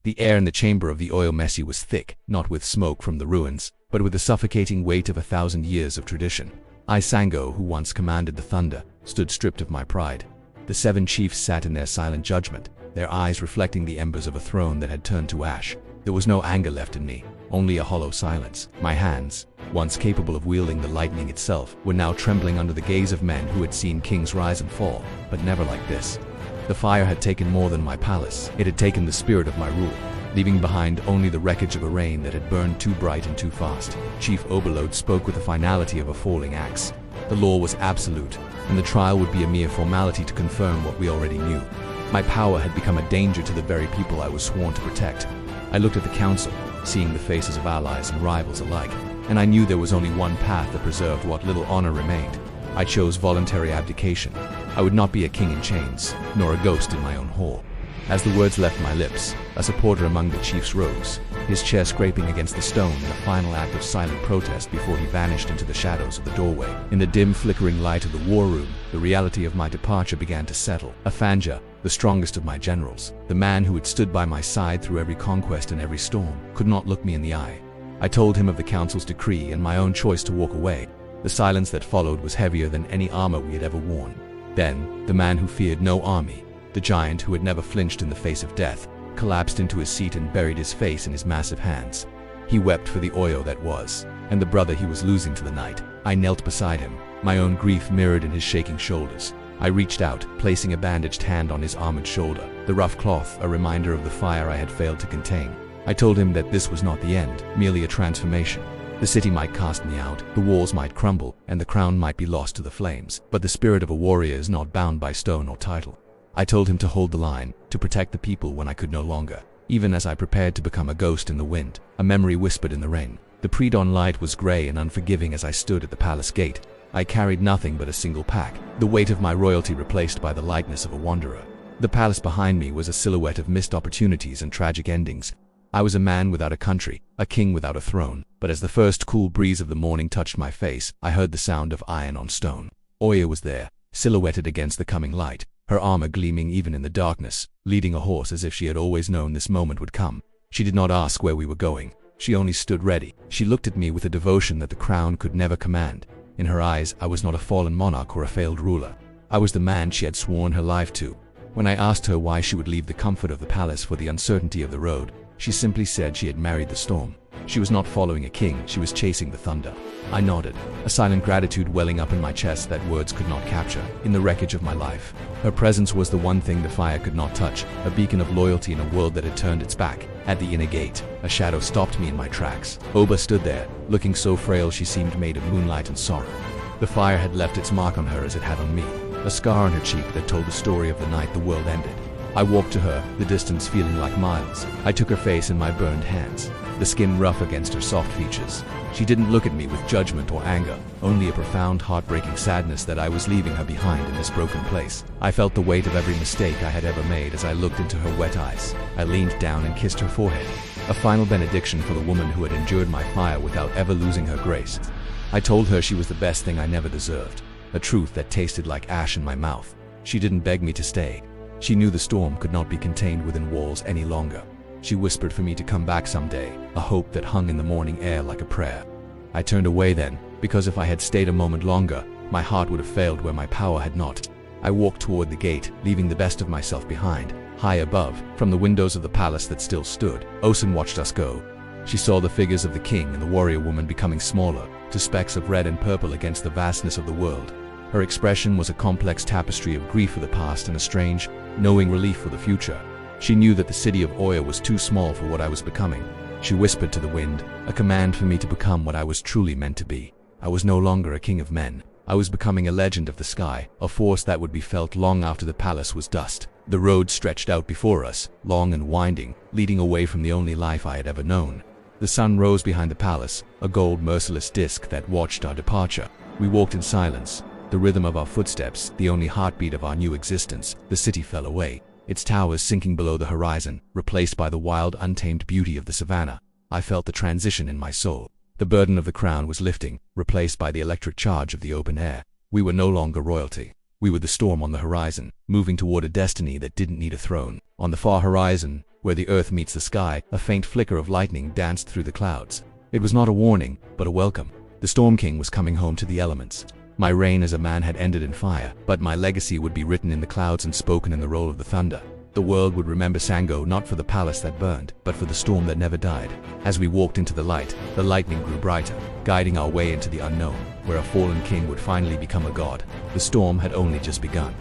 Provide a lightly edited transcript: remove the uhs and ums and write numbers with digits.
The air in the chamber of the oil messy was thick, not with smoke from the ruins, but with the suffocating weight of 1,000 years of tradition. I, Sango, who once commanded the thunder, stood stripped of my pride. The 7 chiefs sat in their silent judgment, their eyes reflecting the embers of a throne that had turned to ash. There was no anger left in me, only a hollow silence. My hands, once capable of wielding the lightning itself, were now trembling under the gaze of men who had seen kings rise and fall, but never like this. The fire had taken more than my palace. It had taken the spirit of my rule, leaving behind only the wreckage of a reign that had burned too bright and too fast. Chief Oberlode spoke with the finality of a falling axe. The law was absolute, and the trial would be a mere formality to confirm what we already knew. My power had become a danger to the very people I was sworn to protect. I looked at the council, seeing the faces of allies and rivals alike, and I knew there was only one path that preserved what little honor remained. I chose voluntary abdication. I would not be a king in chains, nor a ghost in my own hall. As the words left my lips, a supporter among the chiefs rose, his chair scraping against the stone in a final act of silent protest before he vanished into the shadows of the doorway. In the dim, flickering light of the war room, the reality of my departure began to settle. Afanja, the strongest of my generals, the man who had stood by my side through every conquest and every storm, could not look me in the eye. I told him of the council's decree and my own choice to walk away. The silence that followed was heavier than any armor we had ever worn. Then, the man who feared no army, the giant who had never flinched in the face of death, collapsed into his seat and buried his face in his massive hands. He wept for the Oyo that was, and the brother he was losing to the night. I knelt beside him, my own grief mirrored in his shaking shoulders. I reached out, placing a bandaged hand on his armored shoulder, the rough cloth a reminder of the fire I had failed to contain. I told him that this was not the end, merely a transformation. The city might cast me out, the walls might crumble, and the crown might be lost to the flames, but the spirit of a warrior is not bound by stone or title. I told him to hold the line, to protect the people when I could no longer. Even as I prepared to become a ghost in the wind, a memory whispered in the rain. The pre-dawn light was gray and unforgiving as I stood at the palace gate. I carried nothing but a single pack, the weight of my royalty replaced by the lightness of a wanderer. The palace behind me was a silhouette of missed opportunities and tragic endings. I was a man without a country, a king without a throne, but as the first cool breeze of the morning touched my face, I heard the sound of iron on stone. Oya was there, silhouetted against the coming light, her armor gleaming even in the darkness, leading a horse as if she had always known this moment would come. She did not ask where we were going. She only stood ready. She looked at me with a devotion that the crown could never command. In her eyes, I was not a fallen monarch or a failed ruler. I was the man she had sworn her life to. When I asked her why she would leave the comfort of the palace for the uncertainty of the road, she simply said she had married the storm. She was not following a king, she was chasing the thunder. I nodded, a silent gratitude welling up in my chest that words could not capture. In the wreckage of my life, her presence was the one thing the fire could not touch, a beacon of loyalty in a world that had turned its back. At the inner gate, a shadow stopped me in my tracks. Oba stood there, looking so frail she seemed made of moonlight and sorrow. The fire had left its mark on her as it had on me, a scar on her cheek that told the story of the night the world ended. I walked to her, the distance feeling like miles. I took her face in my burned hands, the skin rough against her soft features. She didn't look at me with judgment or anger, only a profound, heartbreaking sadness that I was leaving her behind in this broken place. I felt the weight of every mistake I had ever made as I looked into her wet eyes. I leaned down and kissed her forehead, a final benediction for the woman who had endured my fire without ever losing her grace. I told her she was the best thing I never deserved, a truth that tasted like ash in my mouth. She didn't beg me to stay. She knew the storm could not be contained within walls any longer. She whispered for me to come back someday, a hope that hung in the morning air like a prayer. I turned away then, because if I had stayed a moment longer, my heart would have failed where my power had not. I walked toward the gate, leaving the best of myself behind. High above, from the windows of the palace that still stood, Osen watched us go. She saw the figures of the king and the warrior woman becoming smaller, to specks of red and purple against the vastness of the world. Her expression was a complex tapestry of grief for the past and a strange, knowing relief for the future. She knew that the city of Oya was too small for what I was becoming. She whispered to the wind, a command for me to become what I was truly meant to be. I was no longer a king of men. I was becoming a legend of the sky, a force that would be felt long after the palace was dust. The road stretched out before us, long and winding, leading away from the only life I had ever known. The sun rose behind the palace, a gold, merciless disk that watched our departure. We walked in silence. The rhythm of our footsteps, the only heartbeat of our new existence. The city fell away, its towers sinking below the horizon, replaced by the wild, untamed beauty of the savannah. I felt the transition in my soul. The burden of the crown was lifting, replaced by the electric charge of the open air. We were no longer royalty. We were the storm on the horizon, moving toward a destiny that didn't need a throne. On the far horizon, Where the earth meets the sky, a faint flicker of lightning danced through the clouds. It was not a warning, but a welcome. The Storm King was coming home to the elements. My reign as a man had ended in fire, but my legacy would be written in the clouds and spoken in the roll of the thunder. The world would remember Sango not for the palace that burned, but for the storm that never died. As we walked into the light, the lightning grew brighter, guiding our way into the unknown, where a fallen king would finally become a god. The storm had only just begun.